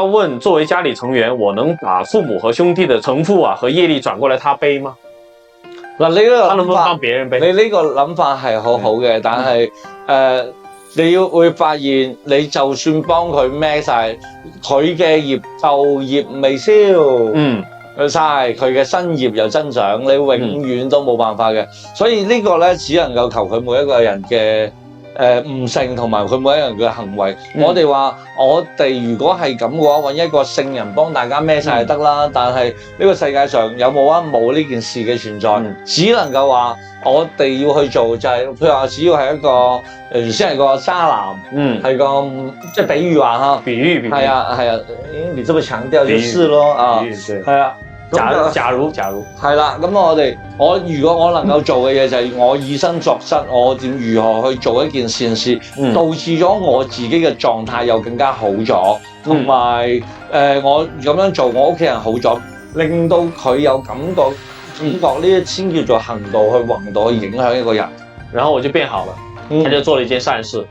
要問作為家裏成員，我能把父母和兄弟的承負啊和業力轉過來他背嗎？嗱，你呢個他能不能幫別人背？你呢個諗法係好好嘅，但係你會發現，你就算幫佢孭晒佢嘅業，舊業未消，晒佢嘅新業又增長，你永遠都冇辦法嘅。所以呢個咧，只能夠求佢每一個人嘅悟性同埋佢每一個人嘅行為。我哋話，我哋如果係咁嘅話，揾一個聖人幫大家孭晒就得啦。但係呢個世界上有冇啊？冇呢件事嘅存在，只能夠話我哋要去做就係，譬如話，只要係一個原先係個渣男，係個即係比喻話嚇，比喻係啊，你這麼強調就是咯啊，係啊。假如係啦，咁如果我能夠做嘅嘢就係我以身作則，我如何去做一件善事，導致咗我自己嘅狀態又更加好咗，同埋我咁樣做，我屋企人好咗，令到佢有感覺呢啲先叫做行道去弘道去影響一個人，然後我就變好了，他就做了一件善事。